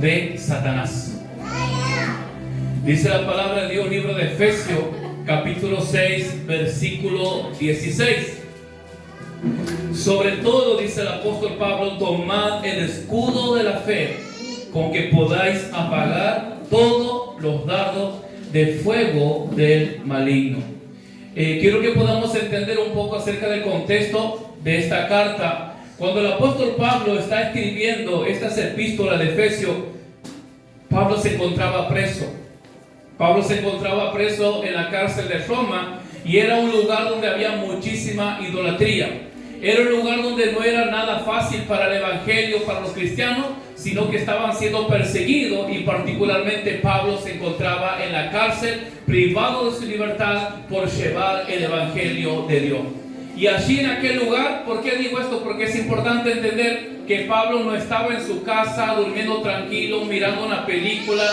de Satanás. Dice la palabra de Dios, libro de Efesios, capítulo 6, versículo 16. Sobre todo, dice el apóstol Pablo, tomad el escudo de la fe, con que podáis apagar todos los dardos de fuego del maligno. Quiero que podamos entender un poco acerca del contexto de esta carta. Cuando el apóstol Pablo está escribiendo estas epístolas de Efesios, Pablo se encontraba preso. Pablo se encontraba preso en la cárcel de Roma, y era un lugar donde había muchísima idolatría. Era un lugar donde no era nada fácil para el evangelio, para los cristianos, sino que estaban siendo perseguidos, y particularmente Pablo se encontraba en la cárcel, privado de su libertad por llevar el evangelio de Dios. Y allí en aquel lugar, ¿por qué digo esto? Porque es importante entender que Pablo no estaba en su casa durmiendo tranquilo, mirando una película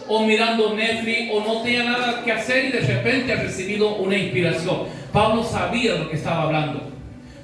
o mirando Netflix, o no tenía nada que hacer y de repente ha recibido una inspiración. Pablo sabía de lo que estaba hablando.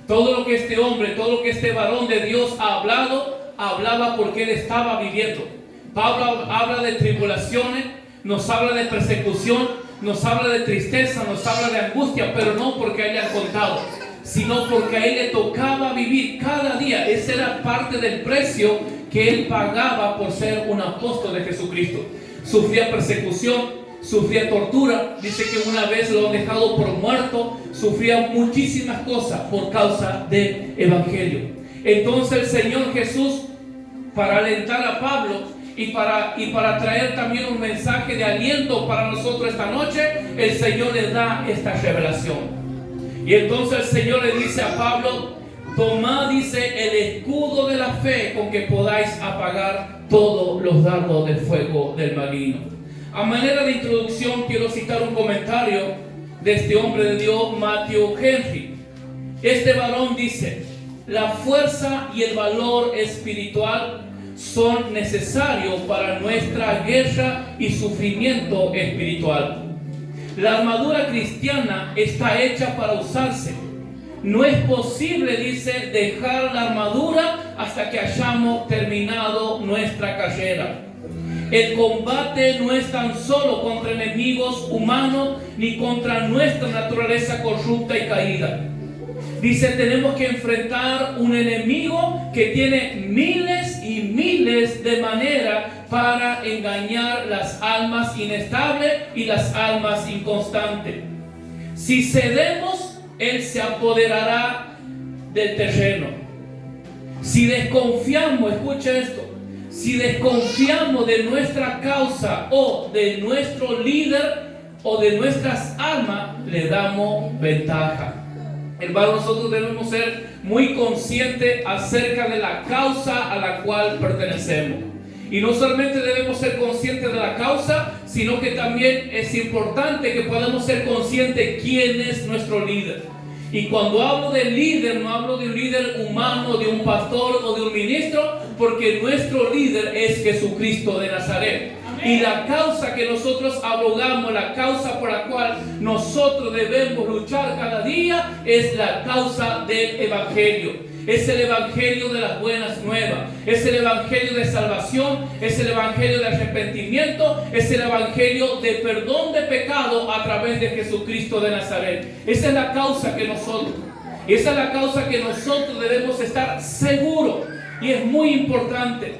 Todo lo que este hombre, todo lo que este varón de Dios ha hablado, hablaba porque él estaba viviendo. Pablo habla de tribulaciones, nos habla de persecución, nos habla de tristeza, nos habla de angustia, pero no porque hayan contado, sino porque a él le tocaba vivir cada día. Esa era parte del precio que él pagaba por ser un apóstol de Jesucristo. Sufría persecución, sufría tortura. Dice que una vez lo han dejado por muerto. Sufría muchísimas cosas por causa del evangelio. Entonces el Señor Jesús, para alentar a Pablo y para traer también un mensaje de aliento para nosotros esta noche, el Señor le da esta revelación. Y entonces el Señor le dice a Pablo: tomad, dice, el escudo de la fe, con que podáis apagar todos los dardos del fuego del maligno. A manera de introducción, quiero citar un comentario de este hombre de Dios, Matthew Henry. Este varón dice: la fuerza y el valor espiritual son necesarios para nuestra guerra y sufrimiento espiritual. La armadura cristiana está hecha para usarse. No es posible, dice, dejar la armadura hasta que hayamos terminado nuestra carrera. El combate no es tan solo contra enemigos humanos ni contra nuestra naturaleza corrupta y caída. Dice, tenemos que enfrentar un enemigo que tiene miles y miles de maneras para engañar las almas inestables y las almas inconstantes. Si cedemos, él se apoderará del terreno. Si desconfiamos, escucha esto, si desconfiamos de nuestra causa o de nuestro líder o de nuestras almas, le damos ventaja. Hermano, nosotros debemos ser muy conscientes acerca de la causa a la cual pertenecemos. Y no solamente debemos ser conscientes de la causa, sino que también es importante que podamos ser conscientes de quién es nuestro líder. Y cuando hablo de líder, no hablo de un líder humano, de un pastor o de un ministro, porque nuestro líder es Jesucristo de Nazaret. Y la causa que nosotros abogamos, la causa por la cual nosotros debemos luchar cada día, es la causa del evangelio. Es el evangelio de las buenas nuevas, es el evangelio de salvación, es el evangelio de arrepentimiento, es el evangelio de perdón de pecado a través de Jesucristo de Nazaret. Esa es la causa que nosotros debemos estar seguros, y es muy importante.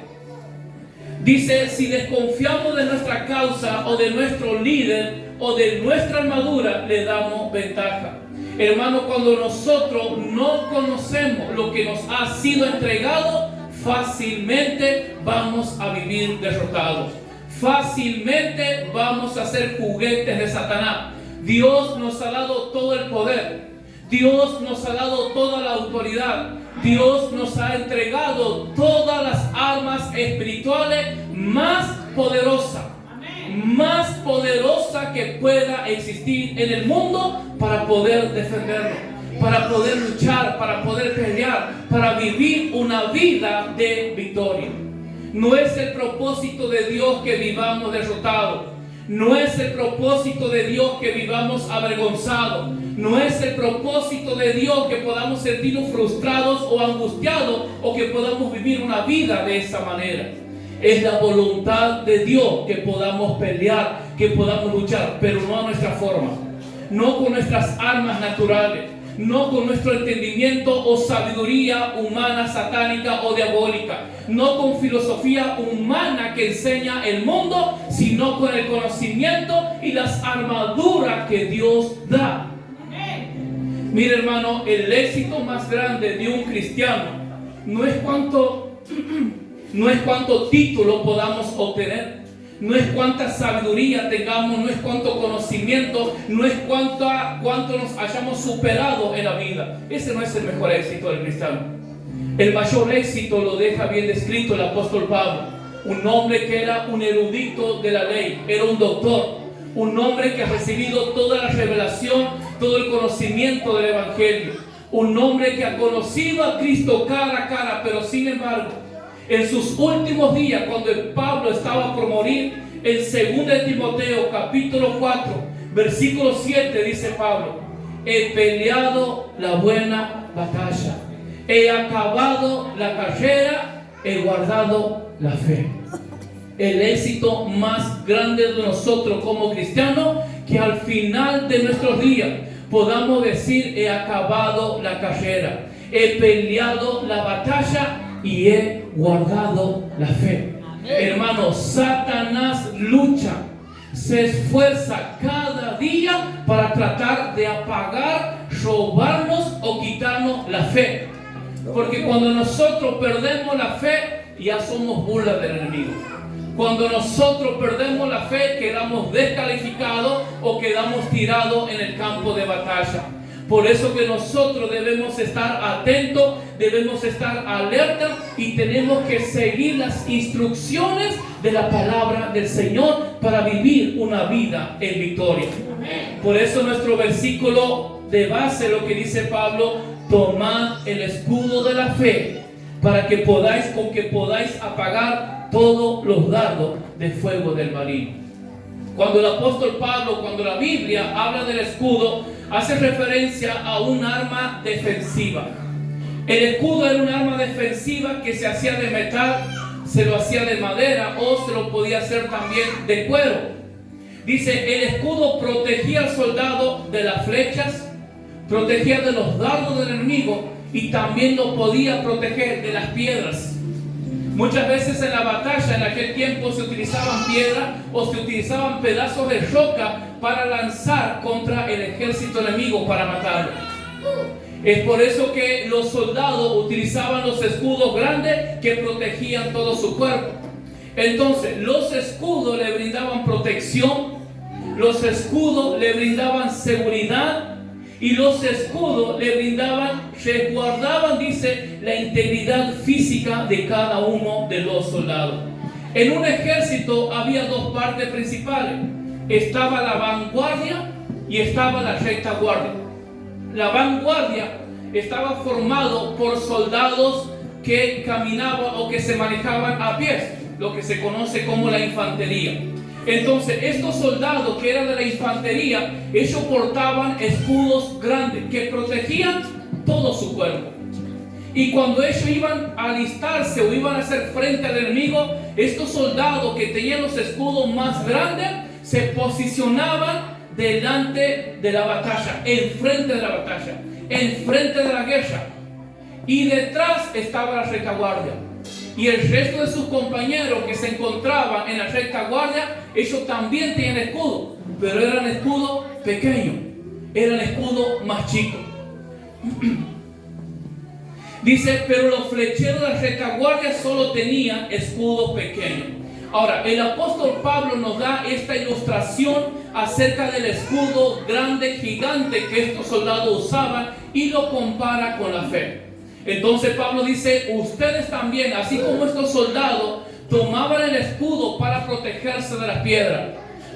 Dice, si desconfiamos de nuestra causa o de nuestro líder o de nuestra armadura, le damos ventaja. Hermano, cuando nosotros no conocemos lo que nos ha sido entregado, fácilmente vamos a vivir derrotados. Fácilmente vamos a ser juguetes de Satanás. Dios nos ha dado todo el poder. Dios nos ha dado toda la autoridad. Dios nos ha entregado todas las armas espirituales más poderosas. Más poderosa que pueda existir en el mundo para poder defendernos, para poder luchar, para poder pelear, para vivir una vida de victoria. No es el propósito de Dios que vivamos derrotados. No es el propósito de Dios que vivamos avergonzados. No es el propósito de Dios que podamos sentirnos frustrados o angustiados, o que podamos vivir una vida de esa manera. Es la voluntad de Dios que podamos pelear, que podamos luchar, pero no a nuestra forma, no con nuestras armas naturales, no con nuestro entendimiento o sabiduría humana, satánica o diabólica, no con filosofía humana que enseña el mundo, sino con el conocimiento y las armaduras que Dios da. Mire, hermano, el éxito más grande de un cristiano no es cuánto título podamos obtener, no es cuánta sabiduría tengamos, no es cuánto conocimiento, no es cuánto nos hayamos superado en la vida. Ese no es el mejor éxito del cristiano. El mayor éxito lo deja bien descrito el apóstol Pablo, un hombre que era un erudito de la ley, era un doctor, un hombre que ha recibido toda la revelación, todo el conocimiento del evangelio, un hombre que ha conocido a Cristo cara a cara, pero sin embargo, en sus últimos días, cuando Pablo estaba por morir, en 2 Timoteo capítulo 4, versículo 7, dice Pablo: he peleado la buena batalla, he acabado la carrera, he guardado la fe. El éxito más grande de nosotros como cristianos, que al final de nuestros días podamos decir: he acabado la carrera, he peleado la batalla y he guardado la fe. Hermanos, Satanás lucha, se esfuerza cada día para tratar de apagar, robarnos o quitarnos la fe. Porque cuando nosotros perdemos la fe, ya somos burla del enemigo. Cuando nosotros perdemos la fe, quedamos descalificados o quedamos tirados en el campo de batalla. Por eso que nosotros debemos estar atentos, debemos estar alertas y tenemos que seguir las instrucciones de la palabra del Señor para vivir una vida en victoria. Por eso nuestro versículo de base, lo que dice Pablo: tomad el escudo de la fe para que podáis apagar todos los dardos de fuego del maligno. Cuando el apóstol Pablo, cuando la Biblia habla del escudo, hace referencia a un arma defensiva. El escudo era un arma defensiva que se hacía de metal, se lo hacía de madera o se lo podía hacer también de cuero. Dice, el escudo protegía al soldado de las flechas, protegía de los dardos del enemigo y también lo podía proteger de las piedras. Muchas veces en la batalla en aquel tiempo se utilizaban piedras o se utilizaban pedazos de roca para lanzar contra el ejército enemigo para matarlo. Es por eso que los soldados utilizaban los escudos grandes que protegían todo su cuerpo. Entonces, los escudos le brindaban protección, los escudos le brindaban seguridad y los escudos le brindaban, resguardaban, dice, la integridad física de cada uno de los soldados. En un ejército había dos partes principales. Estaba la vanguardia y estaba la retaguardia. La vanguardia estaba formado por soldados que caminaban o que se manejaban a pies, lo que se conoce como la infantería. Entonces, estos soldados que eran de la infantería, ellos portaban escudos grandes que protegían todo su cuerpo. Y cuando ellos iban a alistarse o iban a hacer frente al enemigo, estos soldados que tenían los escudos más grandes se posicionaban delante de la batalla, enfrente de la batalla, enfrente de la guerra. Y detrás estaba la retaguardia. Y el resto de sus compañeros que se encontraban en la retaguardia, ellos también tenían escudo, pero eran escudos pequeños, eran escudos más chicos. Dice, pero los flecheros de la retaguardia solo tenían escudos pequeños. Ahora, el apóstol Pablo nos da esta ilustración acerca del escudo grande, gigante que estos soldados usaban y lo compara con la fe. Entonces Pablo dice, ustedes también, así como estos soldados, tomaban el escudo para protegerse de las piedras,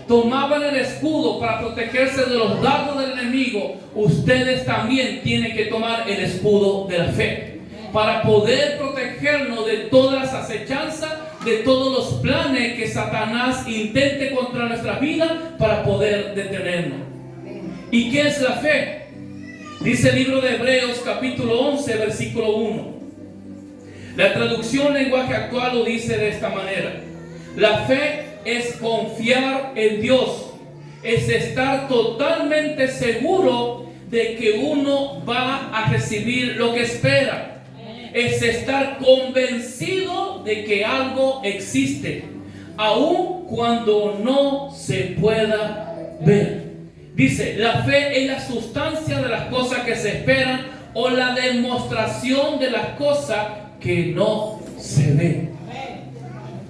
tomaban el escudo para protegerse de los dardos del enemigo, ustedes también tienen que tomar el escudo de la fe, para poder protegernos de todas las acechanzas, de todos los planes que Satanás intente contra nuestra vida, para poder detenernos. ¿Y qué es la fe? Dice el libro de Hebreos capítulo 11 versículo 1. La traducción lenguaje actual lo dice de esta manera: La fe es confiar en Dios, es estar totalmente seguro de que uno va a recibir lo que espera, es estar convencido de que algo existe, aun cuando no se pueda ver. Dice, la fe es la sustancia de las cosas que se esperan o la demostración de las cosas que no se ven.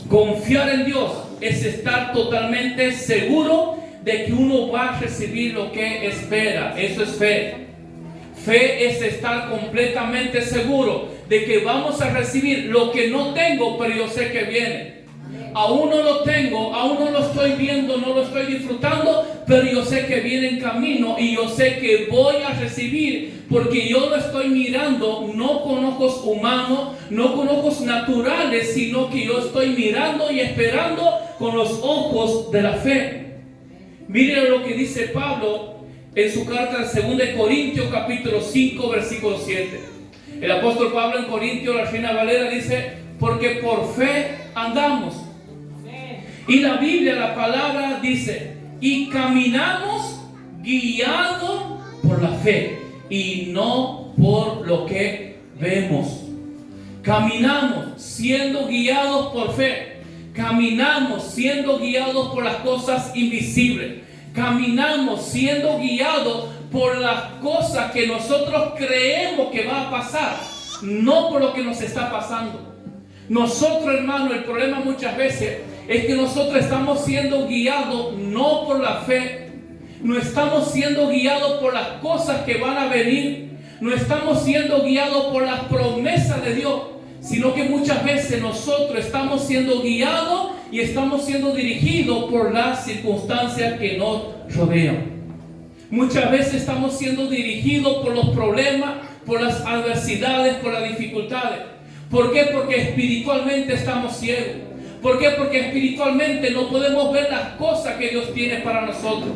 Confiar en Dios es estar totalmente seguro de que uno va a recibir lo que espera. Eso es fe. Fe es estar completamente seguro de que vamos a recibir lo que no tengo, pero yo sé que viene. Aún no lo tengo, aún no lo estoy viendo, no lo estoy disfrutando, pero yo sé que viene en camino y yo sé que voy a recibir porque yo lo estoy mirando no con ojos humanos, no con ojos naturales, sino que yo estoy mirando y esperando con los ojos de la fe. Miren lo que dice Pablo en su carta en 2 Corintios capítulo 5 versículo 7. El apóstol Pablo en Corintios, la Reina Valera, dice, porque por fe andamos. Y la Biblia, la palabra dice, y caminamos guiados por la fe y no por lo que vemos. Caminamos siendo guiados por fe. Caminamos siendo guiados por las cosas invisibles. Caminamos siendo guiados por las cosas que nosotros creemos que va a pasar, no por lo que nos está pasando. Nosotros, hermano, el problema muchas veces es que nosotros estamos siendo guiados no por la fe, no estamos siendo guiados por las cosas que van a venir, no estamos siendo guiados por las promesas de Dios, sino que muchas veces nosotros estamos siendo guiados y estamos siendo dirigidos por las circunstancias que nos rodean. Muchas veces estamos siendo dirigidos por los problemas, por las adversidades, por las dificultades. ¿Por qué? Porque espiritualmente estamos ciegos. ¿Por qué? Porque espiritualmente no podemos ver las cosas que Dios tiene para nosotros.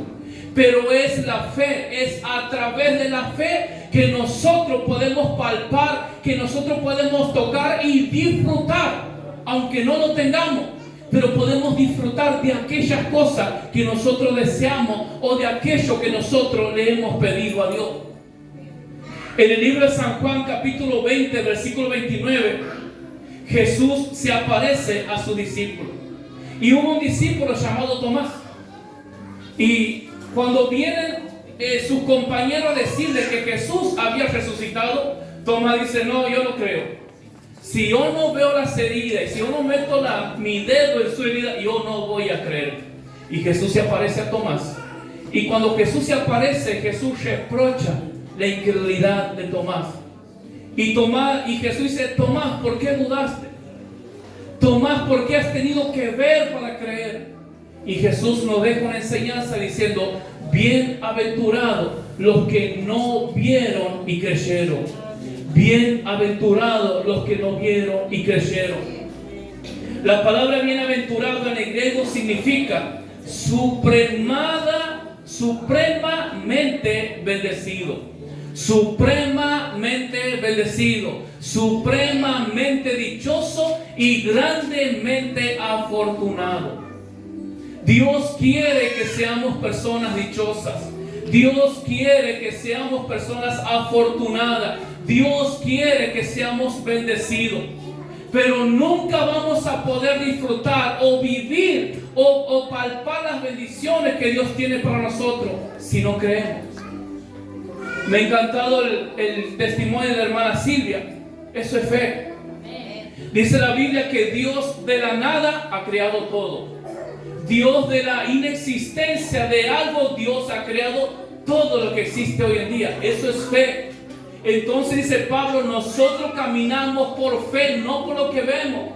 Pero es la fe, es a través de la fe que nosotros podemos palpar, que nosotros podemos tocar y disfrutar, aunque no lo tengamos. Pero podemos disfrutar de aquellas cosas que nosotros deseamos o de aquello que nosotros le hemos pedido a Dios. En el libro de San Juan capítulo 20 versículo 29, Jesús se aparece a sus discípulos. Y hubo un discípulo llamado Tomás. Y cuando vienen sus compañeros a decirle que Jesús había resucitado, Tomás dice, no, yo no creo. Si yo no veo las heridas y si yo no meto mi dedo en su herida, yo no voy a creer. Y Jesús se aparece a Tomás. Y cuando Jesús se aparece, Jesús reprocha la incredulidad de Tomás. Y Jesús dice, Tomás, ¿por qué dudaste? Tomás, ¿por qué has tenido que ver para creer? Y Jesús nos deja una enseñanza diciendo, bienaventurados los que no vieron y creyeron. Bienaventurados los que no vieron y creyeron. La palabra bienaventurado en el griego significa supremamente bendecido. Supremamente bendecido, supremamente dichoso y grandemente afortunado. Dios quiere que seamos personas dichosas. Dios quiere que seamos personas afortunadas. Dios quiere que seamos bendecidos. Pero nunca vamos a poder disfrutar o vivir o palpar las bendiciones que Dios tiene para nosotros si no creemos. Me ha encantado el testimonio de la hermana Silvia. Eso es fe. Dice la Biblia que Dios de la nada ha creado todo. Dios de la inexistencia de algo, Dios ha creado todo lo que existe hoy en día. Eso es fe. Entonces dice Pablo, nosotros caminamos por fe, no por lo que vemos.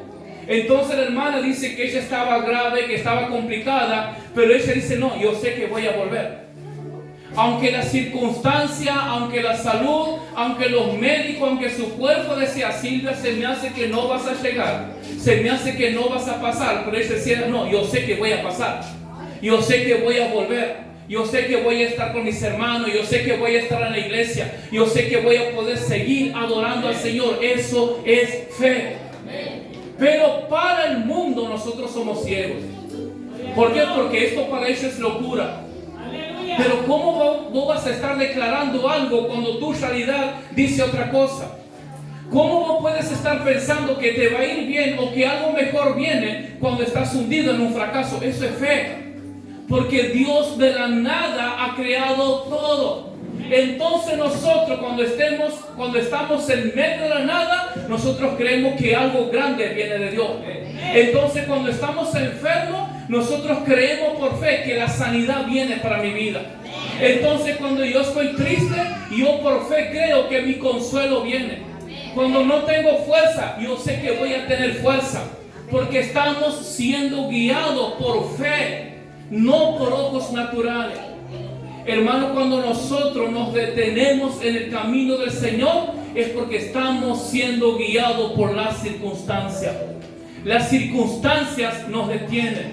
Entonces la hermana dice que ella estaba grave, que estaba complicada, pero ella dice, no, yo sé que voy a volver. Aunque la circunstancia, aunque la salud, aunque los médicos, aunque su cuerpo decía, Silvia, se me hace que no vas a llegar, se me hace que no vas a pasar, pero ella decía, no, yo sé que voy a pasar, yo sé que voy a volver, yo sé que voy a estar con mis hermanos, yo sé que voy a estar en la iglesia, yo sé que voy a poder seguir adorando al Señor. Eso es fe. Pero para el mundo nosotros somos ciegos. ¿Por qué? Porque esto para ellos es locura. Pero ¿cómo vos vas a estar declarando algo cuando tu realidad dice otra cosa? ¿Cómo vos puedes estar pensando que te va a ir bien o que algo mejor viene cuando estás hundido en un fracaso? Eso es fe. Porque Dios de la nada ha creado todo. Entonces nosotros cuando estamos en medio de la nada, nosotros creemos que algo grande viene de Dios. Entonces cuando estamos enfermos, nosotros creemos por fe que la sanidad viene para mi vida. Entonces cuando yo estoy triste, yo por fe creo que mi consuelo viene. Cuando no tengo fuerza, yo sé que voy a tener fuerza. Porque estamos siendo guiados por fe, no por ojos naturales. Hermano, cuando nosotros nos detenemos en el camino del Señor, es porque estamos siendo guiados por las circunstancias. Las circunstancias nos detienen.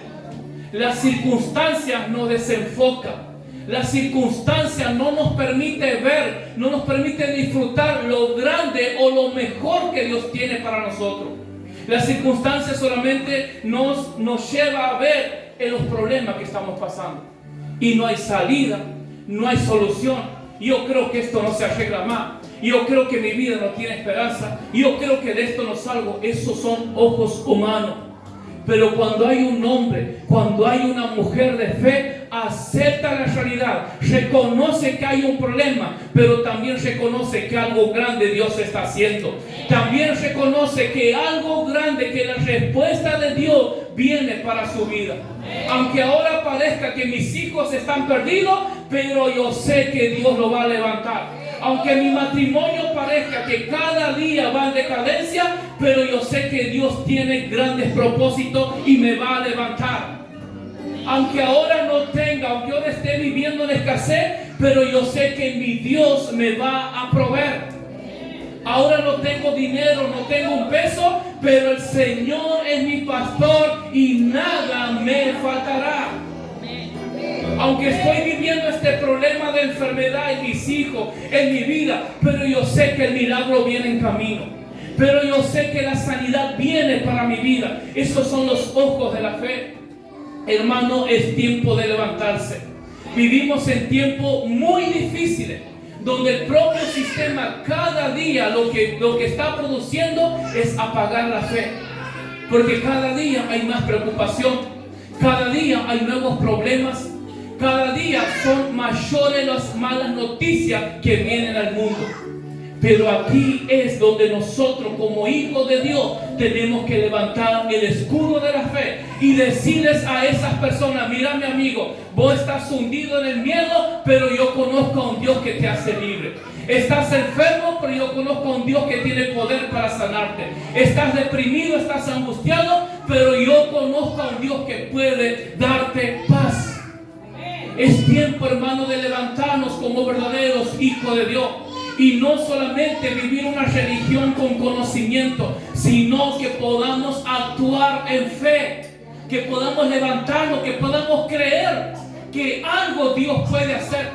Las circunstancias nos desenfocan. Las circunstancias no nos permite ver, no nos permite disfrutar lo grande o lo mejor que Dios tiene para nosotros. Las circunstancias solamente nos lleva a ver en los problemas que estamos pasando. Y no hay salida, no hay solución. Yo creo que esto no se arregla más. Yo creo que mi vida no tiene esperanza. Yo creo que de esto no salgo. Esos son ojos humanos. Pero cuando hay un hombre, cuando hay una mujer de fe, acepta la realidad, reconoce que hay un problema, pero también reconoce que algo grande Dios está haciendo. También reconoce que algo grande, que la respuesta de Dios viene para su vida. Aunque ahora parezca que mis hijos están perdidos, pero yo sé que Dios lo va a levantar. Aunque mi matrimonio parezca que cada día va en decadencia, pero yo sé que Dios tiene grandes propósitos y me va a levantar. Aunque ahora no tenga, aunque ahora esté viviendo en escasez, pero yo sé que mi Dios me va a proveer. Ahora no tengo dinero, no tengo un peso, pero el Señor es mi pastor y nada me faltará. Aunque estoy viviendo este problema de enfermedad en mis hijos, en mi vida, pero yo sé que el milagro viene en camino. Pero yo sé que la sanidad viene para mi vida. Esos son los ojos de la fe. Hermano, es tiempo de levantarse. Vivimos en tiempos muy difíciles, donde el propio sistema cada día lo que está produciendo es apagar la fe. Porque cada día hay más preocupación, cada día hay nuevos problemas, cada día son mayores las malas noticias que vienen al mundo. Pero aquí es donde nosotros como hijos de Dios tenemos que levantar el escudo de la fe y decirles a esas personas: mira, mi amigo, vos estás hundido en el miedo, pero yo conozco a un Dios que te hace libre. Estás enfermo, pero yo conozco a un Dios que tiene poder para sanarte. Estás deprimido, estás angustiado, pero yo conozco a un Dios que puede darte paz. Es tiempo, hermano, de levantarnos como verdaderos hijos de Dios. Y no solamente vivir una religión con conocimiento, sino que podamos actuar en fe, que podamos levantarnos, que podamos creer que algo Dios puede hacer,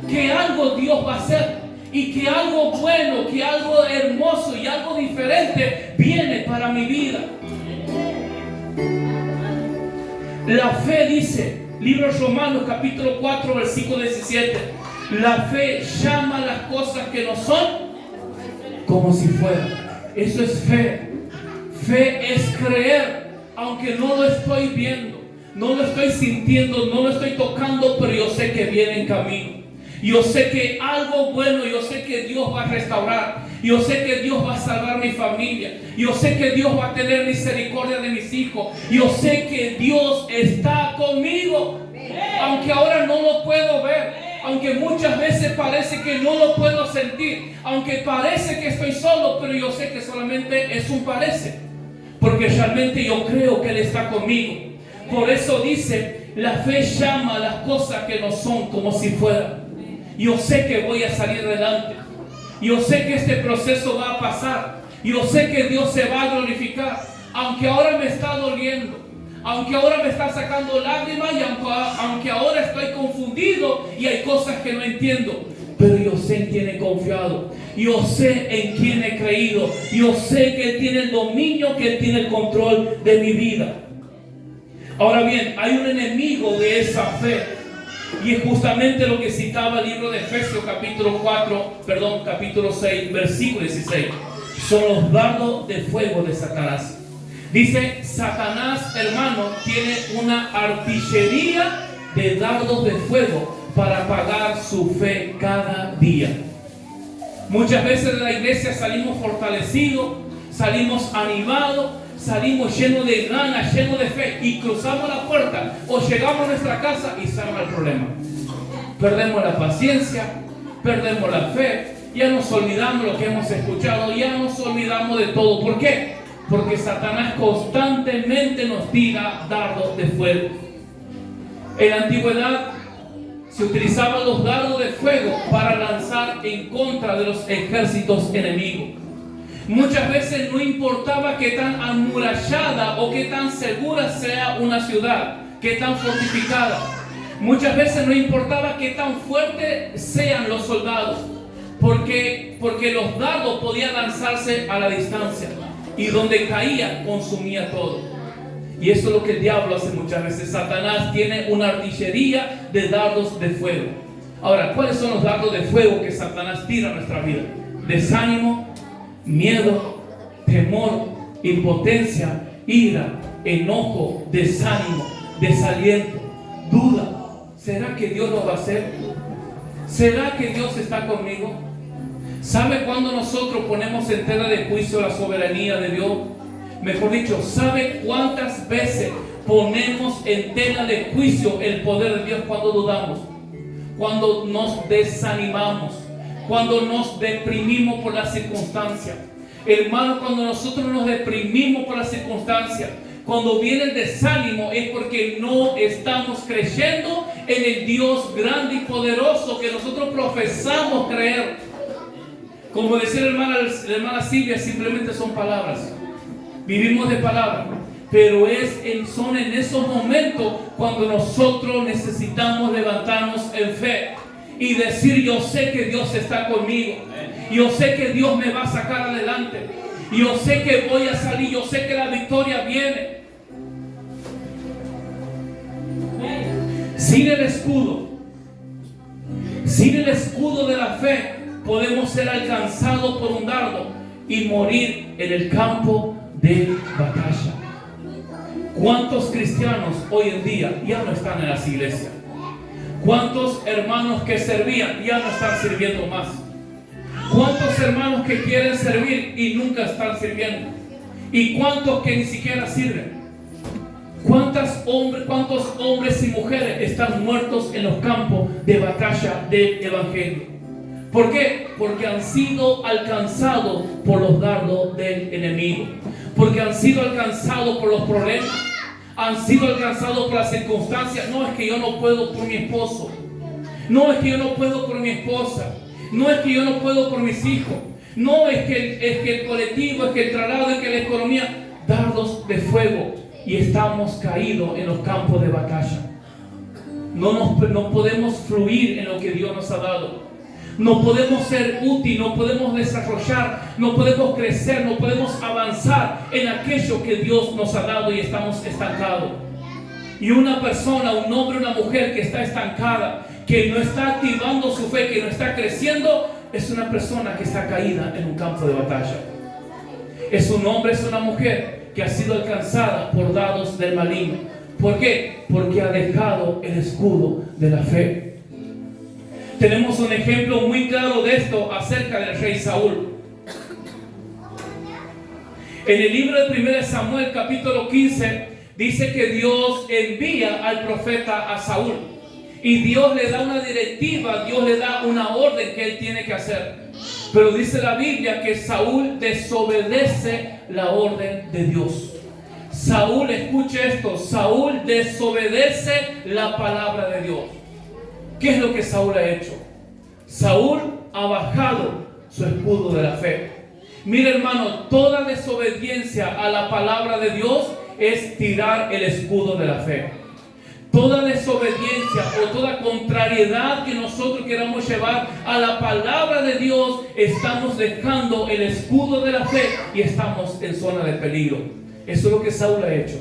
que algo Dios va a hacer, y que algo bueno, que algo hermoso y algo diferente viene para mi vida. La fe dice, libro de Romanos capítulo 4 versículo 17, la fe llama las cosas que no son como si fueran. Eso es fe. Fe es creer, aunque no lo estoy viendo, no lo estoy sintiendo, no lo estoy tocando, pero yo sé que viene en camino. Yo sé que algo bueno, yo sé que Dios va a restaurar. Yo sé que Dios va a salvar mi familia. Yo sé que Dios va a tener misericordia de mis hijos. Yo sé que Dios está conmigo, aunque ahora no lo puedo ver. Aunque muchas veces parece que no lo puedo sentir, aunque parece que estoy solo, pero yo sé que solamente es un parece, porque realmente yo creo que Él está conmigo. Por eso dice, la fe llama a las cosas que no son como si fueran. Yo sé que voy a salir adelante. Yo sé que este proceso va a pasar. Yo sé que Dios se va a glorificar, aunque ahora me está doliendo, aunque ahora me está sacando lágrimas y aunque ahora estoy confundido y hay cosas que no entiendo. pero yo sé en quién he confiado. Yo sé en quién he creído. Yo sé que Él tiene el dominio, que Él tiene el control de mi vida. Ahora bien, hay un enemigo de esa fe. Y es justamente lo que citaba el libro de Efesios capítulo 6, versículo 16. Son los dardos de fuego de Satanás. Dice, Satanás, hermano, tiene una artillería de dardos de fuego para apagar su fe cada día. Muchas veces de la iglesia salimos fortalecidos, salimos animados, salimos llenos de ganas, llenos de fe, y cruzamos la puerta o llegamos a nuestra casa y se arma el problema. Perdemos la paciencia, perdemos la fe, ya nos olvidamos lo que hemos escuchado, ya nos olvidamos de todo. ¿Por qué? Porque Satanás constantemente nos tira dardos de fuego. En la antigüedad se utilizaban los dardos de fuego para lanzar en contra de los ejércitos enemigos. Muchas veces no importaba qué tan amurallada o qué tan segura sea una ciudad, qué tan fortificada. Muchas veces no importaba qué tan fuertes sean los soldados, porque los dardos podían lanzarse a la distancia y donde caía consumía todo. Y eso es lo que el diablo hace muchas veces. Satanás tiene una artillería de dardos de fuego. Ahora, ¿cuáles son los dardos de fuego que Satanás tira a nuestra vida? Desánimo, miedo, temor, impotencia, ira, enojo, desánimo, desaliento, duda. ¿Será que Dios lo va a hacer? ¿Será que Dios está conmigo? ¿Sabe cuándo nosotros ponemos en tela de juicio la soberanía de Dios? Mejor dicho, ¿sabe cuántas veces ponemos en tela de juicio el poder de Dios cuando dudamos? Cuando nos desanimamos, cuando nos deprimimos por las circunstancias. Hermano, cuando nosotros nos deprimimos por las circunstancias, cuando viene el desánimo, es porque no estamos creyendo en el Dios grande y poderoso que nosotros profesamos creer. Como decía la hermana Silvia, simplemente son palabras. Vivimos de palabras, pero son en esos momentos cuando nosotros necesitamos levantarnos en fe y decir: yo sé que Dios está conmigo, yo sé que Dios me va a sacar adelante, yo sé que voy a salir, yo sé que la victoria viene. Sin el escudo de la fe, podemos ser alcanzados por un dardo y morir en el campo de batalla. ¿Cuántos cristianos hoy en día ya no están en las iglesias? ¿Cuántos hermanos que servían ya no están sirviendo más? ¿Cuántos hermanos que quieren servir y nunca están sirviendo? ¿Y cuántos que ni siquiera sirven? ¿Cuántos hombres y mujeres están muertos en los campos de batalla del evangelio? ¿Por qué? Porque han sido alcanzados por los dardos del enemigo. Porque han sido alcanzados por los problemas. Han sido alcanzados por las circunstancias. No es que yo no puedo por mi esposo. No es que yo no puedo por mi esposa. No es que yo no puedo por mis hijos. No es que el colectivo, es que el traslado, es que la economía. Dardos de fuego. Y estamos caídos en los campos de batalla. No podemos fluir en lo que Dios nos ha dado. No podemos ser útiles, no podemos desarrollar, no podemos crecer, no podemos avanzar en aquello que Dios nos ha dado y estamos estancados. Y una persona, un hombre, una mujer que está estancada, que no está activando su fe, que no está creciendo, es una persona que está caída en un campo de batalla. Es un hombre, es una mujer que ha sido alcanzada por dardos del maligno. ¿Por qué? Porque ha dejado el escudo de la fe. Tenemos un ejemplo muy claro de esto acerca del rey Saúl. En el libro de 1 Samuel capítulo 15 dice que Dios envía al profeta a Saúl. Y Dios le da una directiva, Dios le da una orden que él tiene que hacer. Pero dice la Biblia que Saúl desobedece la orden de Dios. Saúl, escuche esto, Saúl desobedece la palabra de Dios. ¿Qué es lo que Saúl ha hecho? Saúl ha bajado su escudo de la fe. Mira, hermano, toda desobediencia a la palabra de Dios es tirar el escudo de la fe. toda desobediencia o toda contrariedad que nosotros queramos llevar a la palabra de Dios, estamos dejando el escudo de la fe y estamos en zona de peligro. Eso es lo que Saúl ha hecho.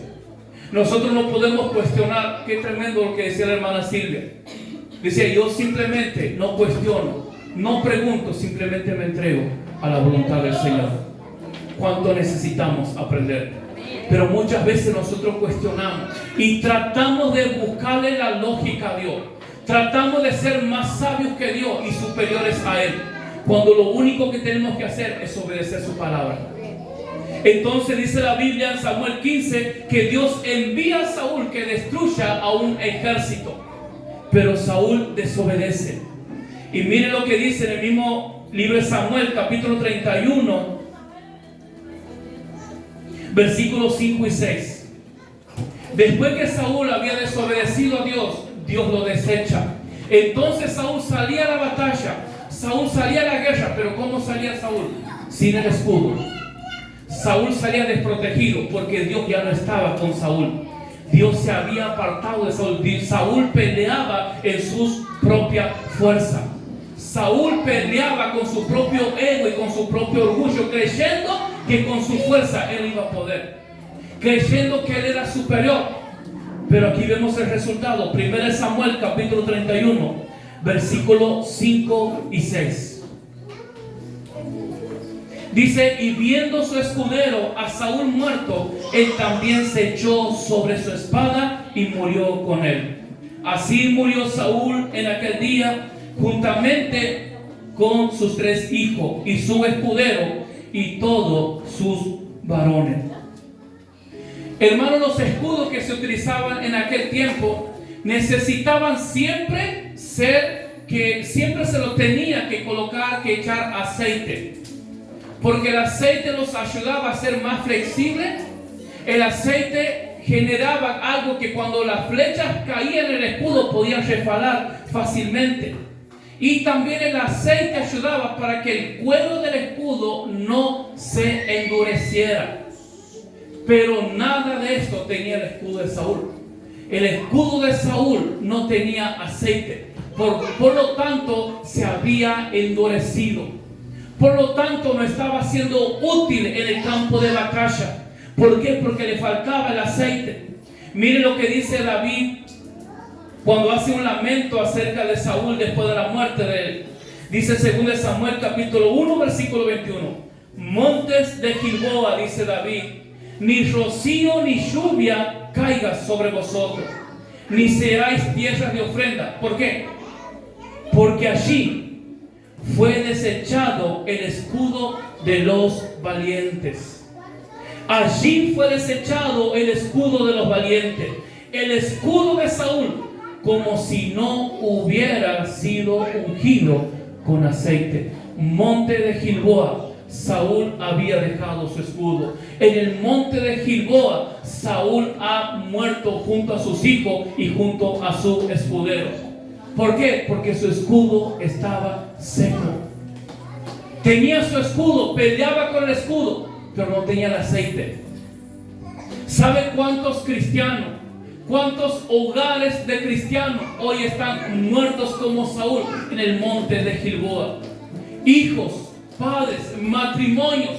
Nosotros no podemos cuestionar. Qué tremendo lo que decía la hermana Silvia. Decía, yo simplemente no cuestiono, no pregunto, simplemente me entrego a la voluntad del Señor. ¿Cuánto necesitamos aprender? Pero muchas veces nosotros cuestionamos y tratamos de buscarle la lógica a Dios. Tratamos de ser más sabios que Dios y superiores a Él, cuando lo único que tenemos que hacer es obedecer su palabra. Entonces dice la Biblia en Samuel 15 que Dios envía a Saúl que destruya a un ejército, pero Saúl desobedece. Y mire lo que dice en el mismo libro de Samuel, capítulo 31, versículos 5 y 6. Después que Saúl había desobedecido a Dios, Dios lo desecha. Entonces Saúl salía a la batalla, Saúl salía a la guerra. Pero ¿cómo salía Saúl? Sin el escudo. Saúl salía desprotegido porque Dios ya no estaba con Saúl. Dios se había apartado de Saúl. Saúl peleaba en su propia fuerza. Saúl peleaba con su propio ego y con su propio orgullo, creyendo que con su fuerza él iba a poder, creyendo que él era superior. Pero aquí vemos el resultado. 1 Samuel capítulo 31, versículos 5 y 6. Dice, y viendo su escudero a Saúl muerto, él también se echó sobre su espada y murió con él. Así murió Saúl en aquel día, juntamente con sus 3 hijos y su escudero y todos sus varones. Hermanos, los escudos que se utilizaban en aquel tiempo necesitaban siempre siempre se los tenía que colocar, que echar aceite, porque el aceite los ayudaba a ser más flexibles. El aceite generaba algo que cuando las flechas caían en el escudo podían resbalar fácilmente. Y también el aceite ayudaba para que el cuero del escudo no se endureciera. Pero nada de esto tenía el escudo de Saúl. El escudo de Saúl no tenía aceite. Por lo tanto, se había endurecido. Por lo tanto, no estaba siendo útil en el campo de batalla. ¿Por qué? Porque le faltaba el aceite. Mire lo que dice David cuando hace un lamento acerca de Saúl después de la muerte de él. Dice 2 Samuel capítulo 1 versículo 21. Montes de Gilboa, dice David, ni rocío ni lluvia caiga sobre vosotros, ni seáis tierras de ofrenda. ¿Por qué? Porque allí fue desechado el escudo de los valientes. Allí fue desechado el escudo de los valientes. El escudo de Saúl, como si no hubiera sido ungido con aceite. Monte de Gilboa, Saúl había dejado su escudo. En el monte de Gilboa, Saúl ha muerto junto a sus hijos y junto a su escudero. ¿Por qué? Porque su escudo estaba seco. Tenía su escudo, peleaba con el escudo, pero no tenía el aceite. ¿Sabe cuántos cristianos, cuántos hogares de cristianos hoy están muertos como Saúl en el monte de Gilboa? Hijos, padres, matrimonios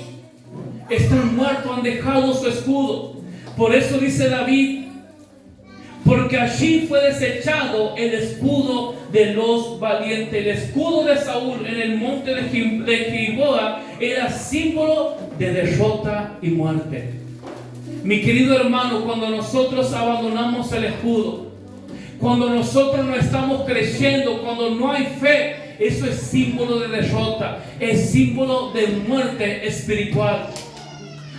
están muertos, han dejado su escudo. Por eso dice David, porque allí fue desechado el escudo de los valientes. El escudo de Saúl en el monte de Gilboa era símbolo de derrota y muerte. Mi querido hermano, cuando nosotros abandonamos el escudo, cuando nosotros no estamos creyendo, cuando no hay fe, eso es símbolo de derrota, es símbolo de muerte espiritual.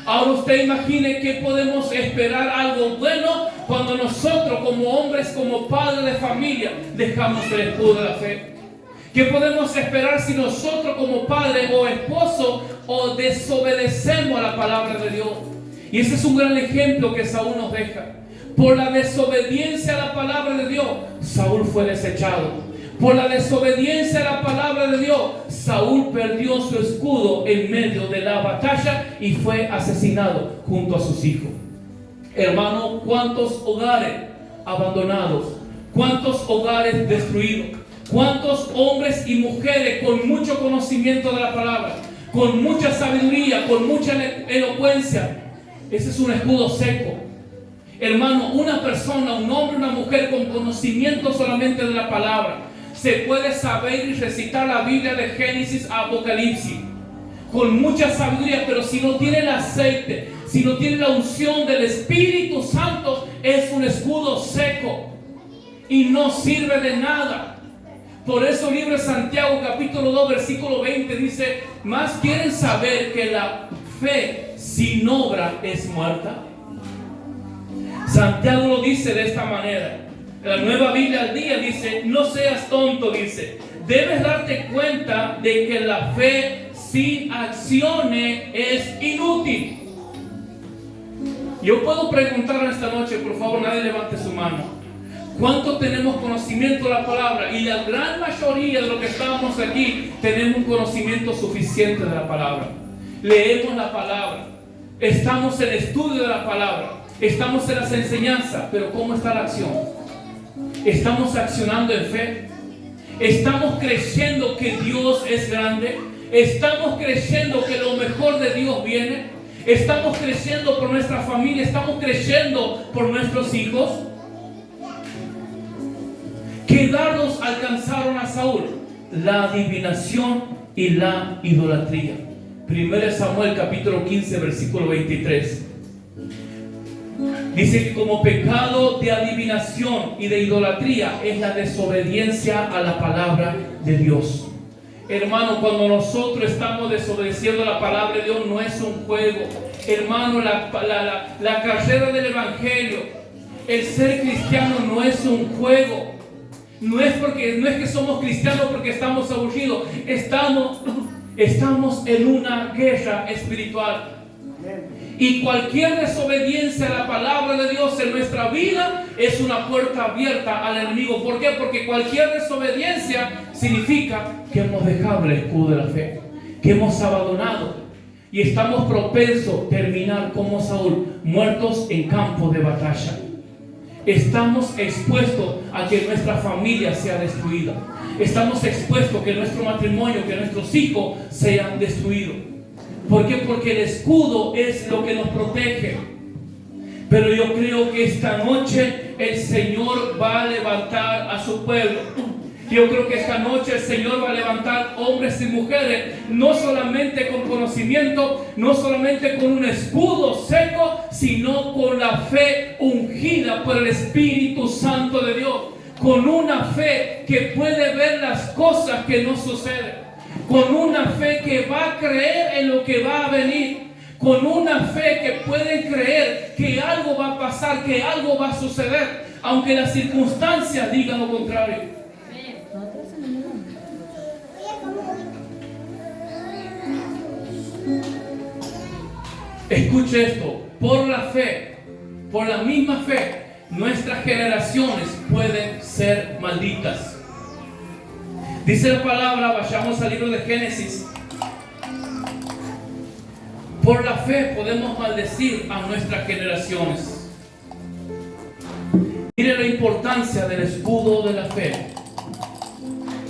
Ahora usted imagine que podemos esperar algo bueno cuando nosotros como hombres, como padres de familia, dejamos el escudo de la fe. ¿Qué podemos esperar si nosotros como padres o esposos o desobedecemos a la palabra de Dios? Y ese es un gran ejemplo que Saúl nos deja. Por la desobediencia a la palabra de Dios, Saúl fue desechado. Por la desobediencia a la palabra de Dios, Saúl perdió su escudo en medio de la batalla y fue asesinado junto a sus hijos. Hermano, ¿cuántos hogares abandonados, cuántos hogares destruidos, cuántos hombres y mujeres con mucho conocimiento de la palabra, con mucha sabiduría, con mucha elocuencia. Ese es un escudo seco. Hermano, una persona, un hombre, una mujer con conocimiento solamente de la palabra, se puede saber y recitar la Biblia de Génesis a Apocalipsis con mucha sabiduría, pero si no tiene el aceite, si no tiene la unción del Espíritu Santo, es un escudo seco y no sirve de nada. Por eso el libro de Santiago capítulo 2 versículo 20 dice: ¿más quieren saber que la fe sin obra es muerta? Santiago lo dice de esta manera. La Nueva Biblia al Día dice: no seas tonto, dice, debes darte cuenta de que la fe sin acciones es inútil. Yo puedo preguntar esta noche, por favor, nadie levante su mano, ¿cuánto tenemos conocimiento de la palabra? Y la gran mayoría de los que estábamos aquí tenemos un conocimiento suficiente de la palabra. Leemos la palabra, estamos en estudio de la palabra, estamos en las enseñanzas, pero ¿cómo está la acción? ¿Estamos accionando en fe? ¿Estamos creyendo que Dios es grande? ¿Estamos creyendo que lo mejor de Dios viene? ¿Estamos creyendo por nuestra familia? ¿Estamos creyendo por nuestros hijos? ¿Qué dardos alcanzaron a Saúl? La adivinación y la idolatría. 1 Samuel capítulo 15 versículo 23. Dice que como pecado de adivinación y de idolatría es la desobediencia a la palabra de Dios. Hermano, cuando nosotros estamos desobedeciendo la palabra de Dios, no es un juego. Hermano, la carrera del Evangelio, el ser cristiano no es un juego. No es que somos cristianos porque estamos aburridos. Estamos en una guerra espiritual. Y cualquier desobediencia a la palabra de Dios en nuestra vida es una puerta abierta al enemigo. ¿Por qué? Porque cualquier desobediencia significa que hemos dejado el escudo de la fe, que hemos abandonado y estamos propensos a terminar como Saúl, muertos en campo de batalla. Estamos expuestos a que nuestra familia sea destruida. Estamos expuestos a que nuestro matrimonio, que nuestros hijos sean destruidos. ¿Por qué? Porque el escudo es lo que nos protege. Pero yo creo que esta noche el Señor va a levantar a su pueblo. Yo creo que esta noche el Señor va a levantar hombres y mujeres, no solamente con conocimiento, no solamente con un escudo seco, sino con la fe ungida por el Espíritu Santo de Dios. Con una fe que puede ver las cosas que no suceden. Con una fe que va a creer en lo que va a venir. Con una fe que puede creer que algo va a pasar, que algo va a suceder, aunque las circunstancias digan lo contrario. Escuche esto, por la fe, por la misma fe, nuestras generaciones pueden ser malditas. Dice la palabra, vayamos al libro de Génesis. Por la fe podemos maldecir a nuestras generaciones. Mire la importancia del escudo de la fe.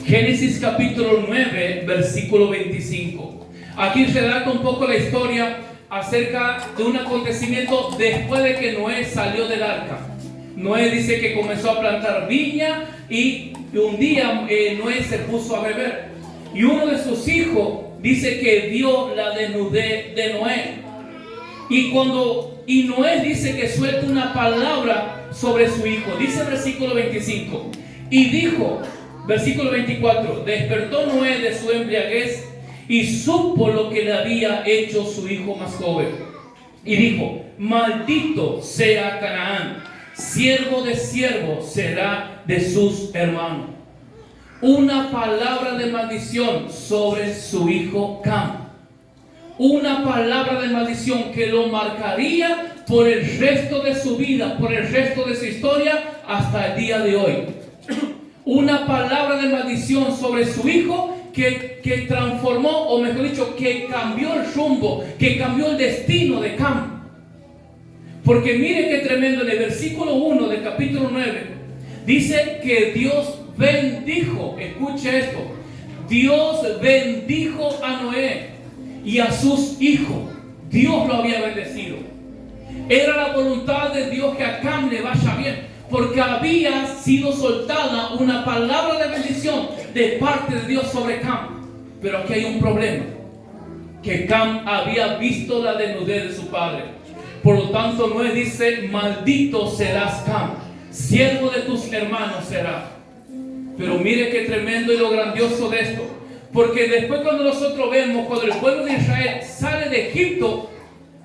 Génesis capítulo 9, versículo 25. Aquí relata un poco la historia acerca de un acontecimiento después de que Noé salió del arca. Noé dice que comenzó a plantar viña y un día Noé se puso a beber. Y uno de sus hijos dice que vio la desnudez de Noé. Y Noé dice que suelta una palabra sobre su hijo. Dice el versículo 25. Y dijo, versículo 24, despertó Noé de su embriaguez y supo lo que le había hecho su hijo más joven. Y dijo, maldito sea Canaán, siervo de siervo será de sus hermanos. Una palabra de maldición sobre su hijo Cam. Una palabra de maldición que lo marcaría por el resto de su vida, por el resto de su historia hasta el día de hoy. Una palabra de maldición sobre su hijo que transformó, o mejor dicho, que cambió el rumbo, que cambió el destino de Cam. Porque mire qué tremendo, en el versículo 1 del capítulo 9 Dice que Dios bendijo, escuche esto, Dios bendijo a Noé y a sus hijos. Dios lo había bendecido. Era la voluntad de Dios que a Cam le vaya bien, porque había sido soltada una palabra de bendición de parte de Dios sobre Cam. Pero aquí hay un problema, que Cam había visto la desnudez de su padre. Por lo tanto, Noé dice: maldito serás, Cam, siervo de tus hermanos será. Pero mire qué tremendo y lo grandioso de esto, porque después cuando nosotros vemos, cuando el pueblo de Israel sale de Egipto,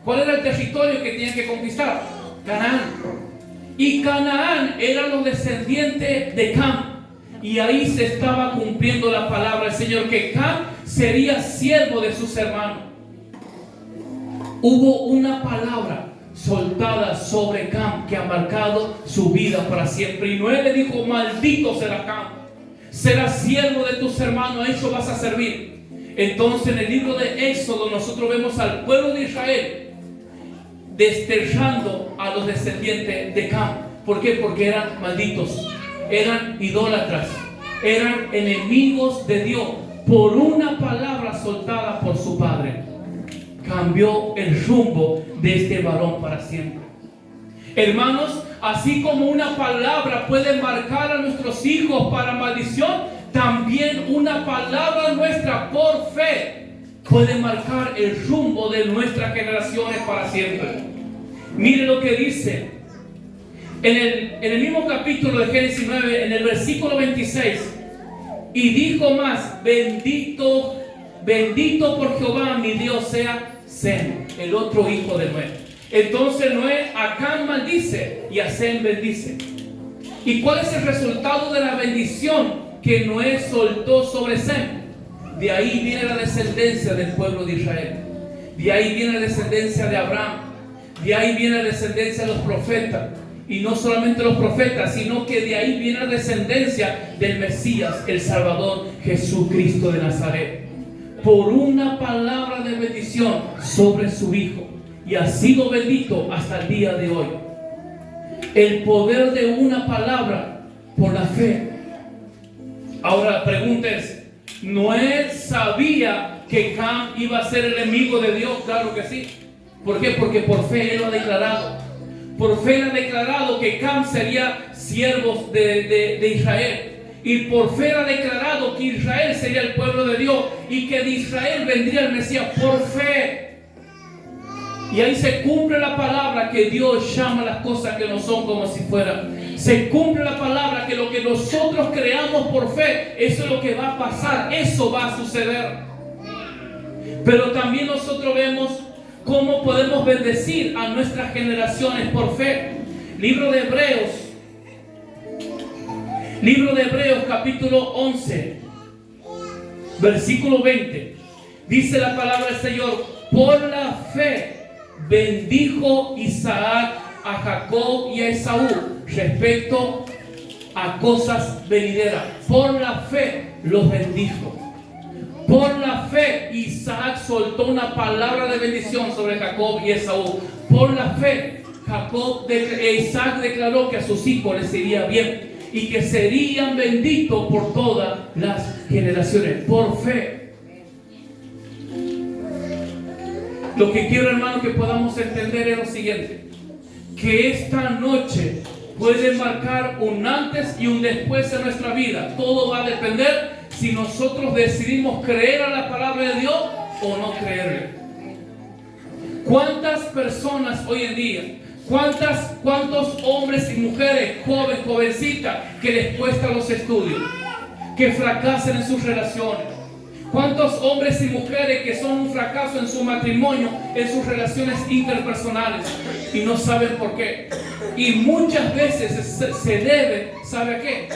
¿cuál era el territorio que tenían que conquistar? Canaán. Y Canaán eran los descendientes de Cam. Y ahí se estaba cumpliendo la palabra del Señor, que Cam sería siervo de sus hermanos. Hubo una palabra soltada sobre Cam que ha marcado su vida para siempre. Y Noé le dijo: maldito será Cam, serás siervo de tus hermanos, a ellos vas a servir. Entonces en el libro de Éxodo nosotros vemos al pueblo de Israel desterrando a los descendientes de Cam. ¿Por qué? Porque eran malditos, eran idólatras, eran enemigos de Dios. Por una palabra soltada por su padre, cambió el rumbo de este varón para siempre. Hermanos, así como una palabra puede marcar a nuestros hijos para maldición, también una palabra nuestra por fe puede marcar el rumbo de nuestras generaciones para siempre. Mire lo que dice en el mismo capítulo de Génesis 9, en el versículo 26. Y dijo más: bendito por Jehová mi Dios sea Sem, el otro hijo de Noé. Entonces Noé a Cam maldice y a Sem bendice. ¿Y cuál es el resultado de la bendición que Noé soltó sobre Sem? De ahí viene la descendencia del pueblo de Israel. De ahí viene la descendencia de Abraham. De ahí viene la descendencia de los profetas. Y no solamente los profetas, sino que de ahí viene la descendencia del Mesías, el Salvador, Jesucristo de Nazaret. Por una palabra de bendición sobre su hijo. Y ha sido bendito hasta el día de hoy. El poder de una palabra por la fe. Ahora la pregunta es: ¿Noé sabía que Cam iba a ser el enemigo de Dios? Claro que sí. ¿Por qué? Porque por fe él lo ha declarado. Por fe él ha declarado que Cam sería siervo de Israel. Y por fe ha declarado que Israel sería el pueblo de Dios y que de Israel vendría el Mesías. Por fe. Y ahí se cumple la palabra que Dios llama las cosas que no son como si fueran. Se cumple la palabra que lo que nosotros creamos por fe, eso es lo que va a pasar, eso va a suceder. Pero también nosotros vemos cómo podemos bendecir a nuestras generaciones por fe. Libro de Hebreos capítulo 11, versículo 20. Dice la palabra del Señor: por la fe bendijo Isaac a Jacob y a Esaú respecto a cosas venideras. Por la fe los bendijo. Por la fe Isaac soltó una palabra de bendición sobre Jacob y Esaú. Por la fe Isaac declaró que a sus hijos les iría bien y que serían benditos por todas las generaciones. Por fe. Lo que quiero, hermano, que podamos entender es lo siguiente: que esta noche puede marcar un antes y un después en nuestra vida. Todo va a depender si nosotros decidimos creer a la palabra de Dios o no creerle. ¿Cuántas personas hoy en día, cuántos hombres y mujeres, jóvenes, jovencitas, que les cuesta los estudios, que fracasan en sus relaciones? ¿Cuántos hombres y mujeres que son un fracaso en su matrimonio, en sus relaciones interpersonales y no saben por qué? Y muchas veces se debe, ¿sabe a qué?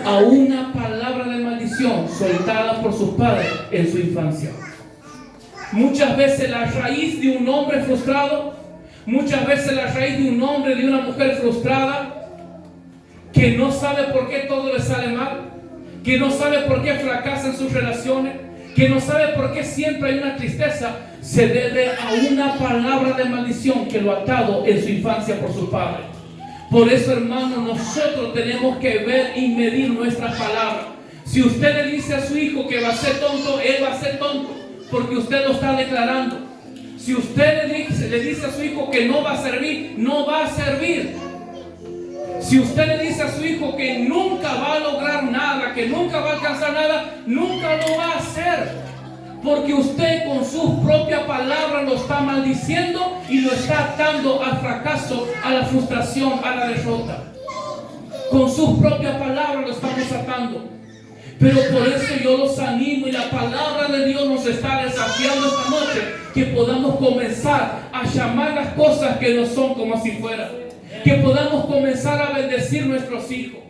A una palabra de maldición soltada por sus padres en su infancia. Muchas veces la raíz de un hombre frustrado, muchas veces la raíz de un hombre, de una mujer frustrada, que no sabe por qué todo le sale mal, que no sabe por qué fracasa en sus relaciones, que no sabe por qué siempre hay una tristeza, se debe a una palabra de maldición que lo ha atado en su infancia por sus padres. Por eso, hermano, nosotros tenemos que ver y medir nuestras palabras. Si usted le dice a su hijo que va a ser tonto, él va a ser tonto, porque usted lo está declarando. Si usted le dice a su hijo que no va a servir, no va a servir. Si usted le dice a su hijo que nunca va a lograr nada, que nunca va a alcanzar nada, nunca lo va a hacer. Porque usted con sus propias palabras lo está maldiciendo y lo está atando al fracaso, a la frustración, a la derrota. Con sus propias palabras lo estamos atando. Pero por eso yo los animo, y la palabra de Dios nos está desafiando esta noche, que podamos comenzar a llamar las cosas que no son como si fueran. Que podamos comenzar a bendecir nuestros hijos.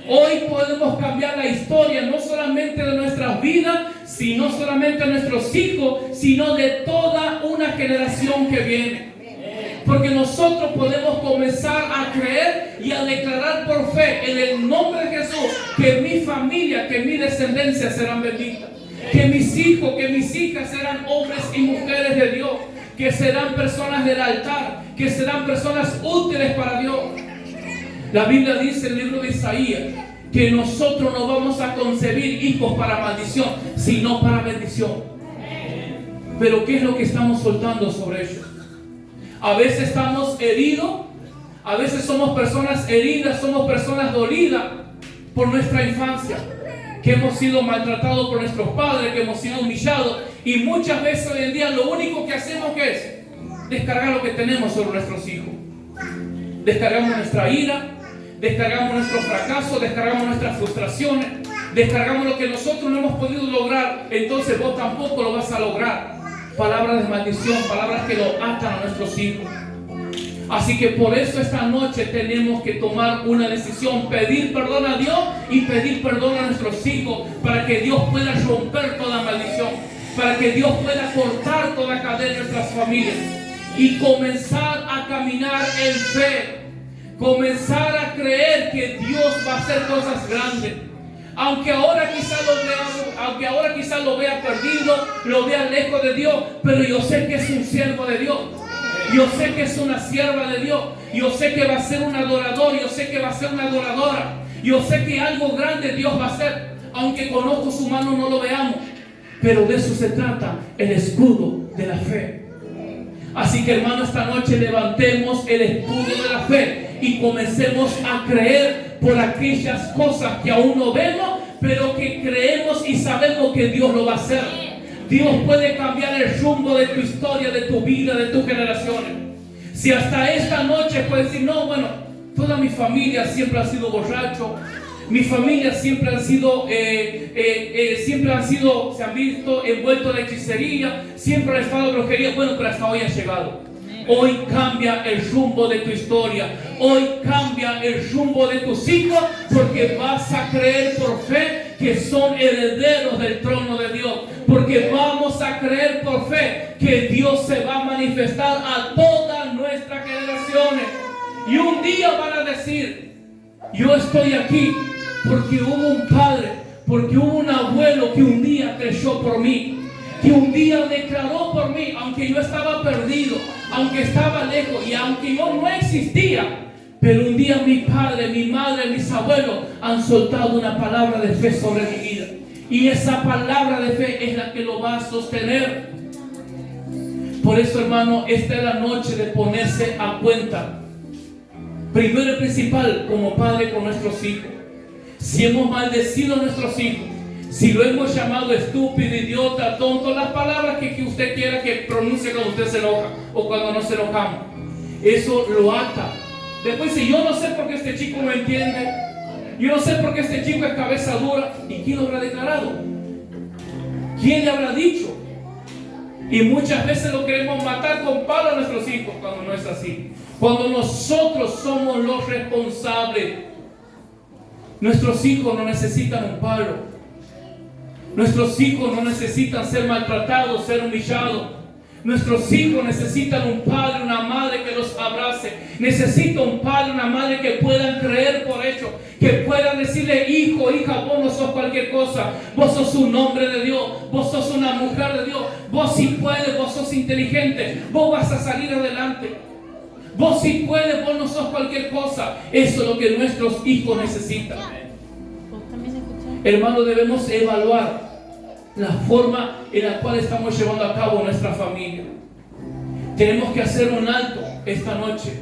Hoy podemos cambiar la historia, no solamente de nuestras vidas, sino solamente de nuestros hijos, sino de toda una generación que viene. Porque nosotros podemos comenzar a creer y a declarar por fe en el nombre de Jesús que mi familia, que mi descendencia serán benditas. Que mis hijos, que mis hijas serán hombres y mujeres de Dios. Que serán personas del altar, que serán personas útiles para Dios. La Biblia dice en el libro de Isaías que nosotros no vamos a concebir hijos para maldición, sino para bendición. Pero ¿qué es lo que estamos soltando sobre ellos? A veces estamos heridos, a veces somos personas heridas, somos personas dolidas por nuestra infancia, que hemos sido maltratados por nuestros padres, que hemos sido humillados, y muchas veces hoy en día lo único que hacemos es descargar lo que tenemos sobre nuestros hijos. Descargamos nuestra ira, descargamos nuestro fracaso, descargamos nuestras frustraciones, descargamos lo que nosotros no hemos podido lograr, entonces vos tampoco lo vas a lograr. Palabras de maldición, palabras que lo atan a nuestros hijos. Así que por eso esta noche tenemos que tomar una decisión, pedir perdón a Dios y pedir perdón a nuestros hijos, para que Dios pueda romper toda maldición, para que Dios pueda cortar toda cadena de nuestras familias y comenzar a caminar en fe, comenzar a creer que Dios va a hacer cosas grandes. Aunque ahora quizás lo vea perdido, lo vea lejos de Dios, pero yo sé que es un siervo de Dios. Yo sé que es una sierva de Dios. Yo sé que va a ser un adorador. Yo sé que va a ser una adoradora. Yo sé que algo grande Dios va a hacer, aunque con ojos humanos no lo veamos. Pero de eso se trata el escudo de la fe. Así que, hermano, esta noche levantemos el escudo de la fe y comencemos a creer por aquellas cosas que aún no vemos, pero que creemos y sabemos que Dios lo va a hacer. Dios puede cambiar el rumbo de tu historia, de tu vida, de tus generaciones. Si hasta esta noche puedes decir, no, bueno, toda mi familia siempre ha sido borracho, mi familia siempre han sido, se han visto envueltos en hechicería, siempre han estado en brujería, bueno, pero hasta hoy ha llegado. Hoy cambia el rumbo de tu historia. Hoy cambia el rumbo de tus hijos, porque vas a creer por fe que son herederos del trono de Dios. Porque vamos a creer por fe que Dios se va a manifestar a todas nuestras generaciones. Y un día van a decir, yo estoy aquí porque hubo un padre, porque hubo un abuelo que un día creyó por mí, que un día declaró por mí, aunque yo estaba perdido, aunque estaba lejos y aunque yo no existía. Pero un día mi padre, mi madre, mis abuelos han soltado una palabra de fe sobre mi vida. Y esa palabra de fe es la que lo va a sostener. Por eso, hermano, esta es la noche de ponerse a cuenta. Primero y principal, como padre con nuestros hijos. Si hemos maldecido a nuestros hijos, si lo hemos llamado estúpido, idiota, tonto, las palabras que usted quiera que pronuncie cuando usted se enoja o cuando no se enojamos, eso lo ata. Después, si yo no sé por qué este chico no entiende, yo no sé por qué este chico es cabeza dura, ¿y quién lo habrá declarado? ¿Quién le habrá dicho? Y muchas veces lo queremos matar con palo a nuestros hijos, cuando no es así. Cuando nosotros somos los responsables, nuestros hijos no necesitan un palo. Nuestros hijos no necesitan ser maltratados, ser humillados. Nuestros hijos necesitan un padre, una madre que los abrace. Necesitan un padre, una madre que puedan creer por ellos, que puedan decirle, hijo, hija, vos no sos cualquier cosa. Vos sos un hombre de Dios, vos sos una mujer de Dios. Vos sí puedes, vos sos inteligente, vos vas a salir adelante. Vos sí puedes, vos no sos cualquier cosa. Eso es lo que nuestros hijos necesitan. Hermanos, debemos evaluar la forma en la cual estamos llevando a cabo nuestra familia. Tenemos que hacer un alto esta noche.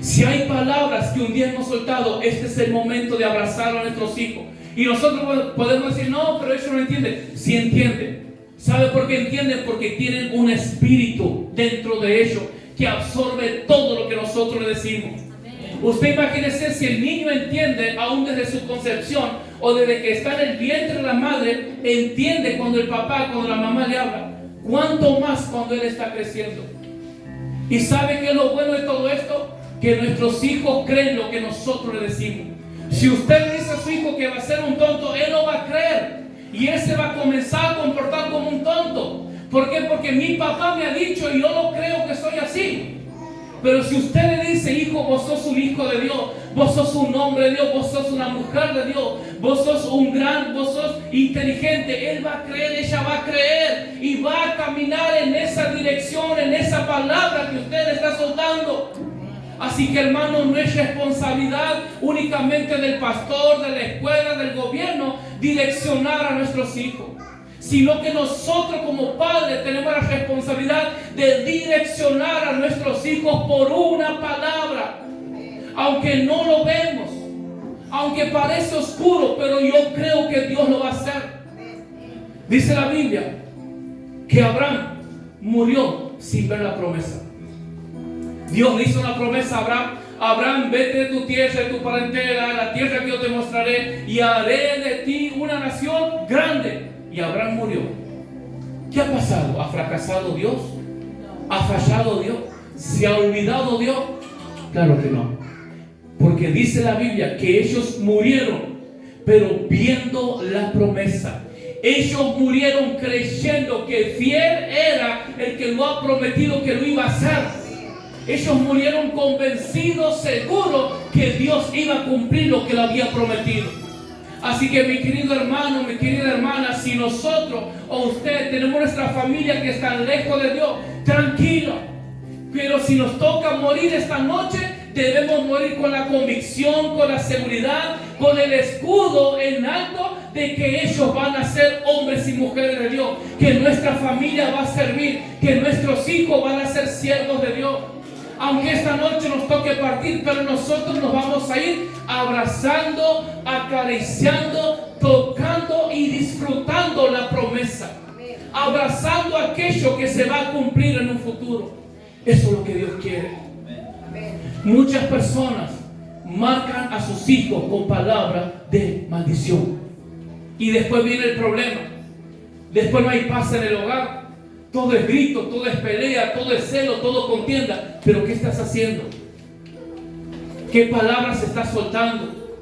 Si hay palabras que un día hemos soltado, este es el momento de abrazar a nuestros hijos. Y nosotros podemos decir, no, pero ellos no entienden. Sí entienden. ¿Sabe por qué entienden? Porque tienen un espíritu dentro de ellos que absorbe todo lo que nosotros le decimos. Usted imagínese si el niño entiende aún desde su concepción o desde que está en el vientre de la madre, entiende cuando el papá, cuando la mamá le habla. ¿Cuánto más cuando él está creciendo? ¿Y sabe qué es lo bueno de todo esto? Que nuestros hijos creen lo que nosotros le decimos. Si usted le dice a su hijo que va a ser un tonto, él lo va a creer. Y él se va a comenzar a comportar como un tonto. ¿Por qué? Porque mi papá me ha dicho y yo no creo que soy así. Pero si usted le dice, hijo, vos sos un hijo de Dios, vos sos un hombre de Dios, vos sos una mujer de Dios, vos sos vos sos inteligente, él va a creer, ella va a creer y va a caminar en esa dirección, en esa palabra que usted está soltando. Así que, hermano, no es responsabilidad únicamente del pastor, de la escuela, del gobierno, direccionar a nuestros hijos, sino que nosotros como padres tenemos la responsabilidad de direccionar a nuestros hijos por una palabra. Aunque no lo vemos, aunque parece oscuro, pero yo creo que Dios lo va a hacer. Dice la Biblia que Abraham murió sin ver la promesa. Dios le hizo una promesa a Abraham. Abraham, vete de tu tierra, de tu parentela, la tierra que yo te mostraré, y haré de ti una nación grande. Y Abraham murió. ¿Qué ha pasado? ¿Ha fracasado Dios? ¿Ha fallado Dios? ¿Se ha olvidado Dios? Claro que no. Porque dice la Biblia que ellos murieron, pero viendo la promesa. Ellos murieron creyendo que fiel era el que lo ha prometido que lo iba a hacer. Ellos murieron convencidos, seguros que Dios iba a cumplir lo que le había prometido. Así que, mi querido hermano, mi querida hermana, si nosotros o usted tenemos nuestra familia que está lejos de Dios, tranquilo. Pero si nos toca morir esta noche, debemos morir con la convicción, con la seguridad, con el escudo en alto de que ellos van a ser hombres y mujeres de Dios, que nuestra familia va a servir, que nuestros hijos van a ser siervos de Dios. Aunque esta noche nos toque partir, pero nosotros nos vamos a ir abrazando, acariciando, tocando y disfrutando la promesa. Abrazando aquello que se va a cumplir en un futuro. Eso es lo que Dios quiere. Muchas personas marcan a sus hijos con palabras de maldición. Y después viene el problema. Después no hay paz en el hogar. Todo es grito, todo es pelea, todo es celo, todo contienda. Pero ¿qué estás haciendo? ¿Qué palabras estás soltando?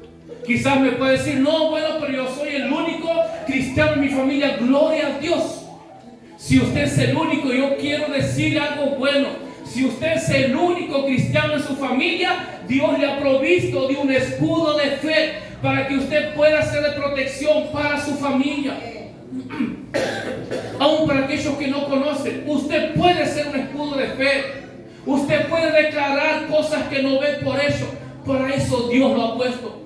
Quizás me puede decir, no, bueno, pero yo soy el único cristiano en mi familia. Gloria a Dios. Si usted es el único, yo quiero decirle algo bueno. Si usted es el único cristiano en su familia, Dios le ha provisto de un escudo de fe para que usted pueda ser de protección para su familia. Aún para aquellos que no conocen, usted puede ser un escudo de fe. Usted puede declarar cosas que no ve por eso. Para eso Dios lo ha puesto.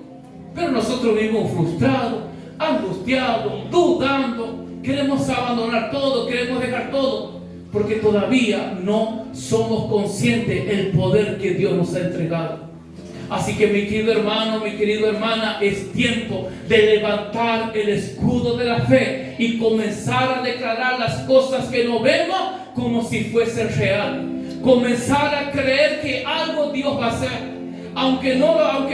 Pero nosotros vivimos frustrados, angustiados, dudando. Queremos abandonar todo, queremos dejar todo, porque todavía no somos conscientes del poder que Dios nos ha entregado. Así que, mi querido hermano, mi querida hermana, es tiempo de levantar el escudo de la fe y comenzar a declarar las cosas que no vemos como si fuesen real. Comenzar a creer que algo Dios va a hacer. Aunque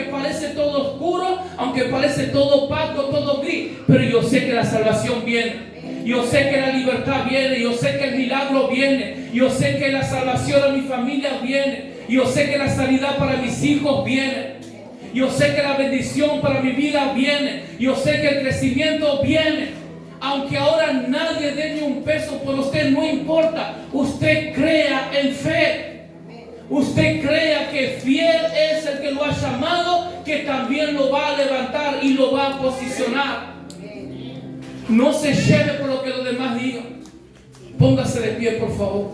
parece todo oscuro, aunque parece todo opaco, todo gris, pero yo sé que la salvación viene. Yo sé que la libertad viene, yo sé que el milagro viene, yo sé que la salvación de mi familia viene, yo sé que la sanidad para mis hijos viene, yo sé que la bendición para mi vida viene, yo sé que el crecimiento viene. Aunque ahora nadie dé ni un peso por usted, no importa. Usted crea en fe. Usted crea que fiel es el que lo ha llamado, que también lo va a levantar y lo va a posicionar. No se lleve por lo que los demás digan. Póngase de pie, por favor.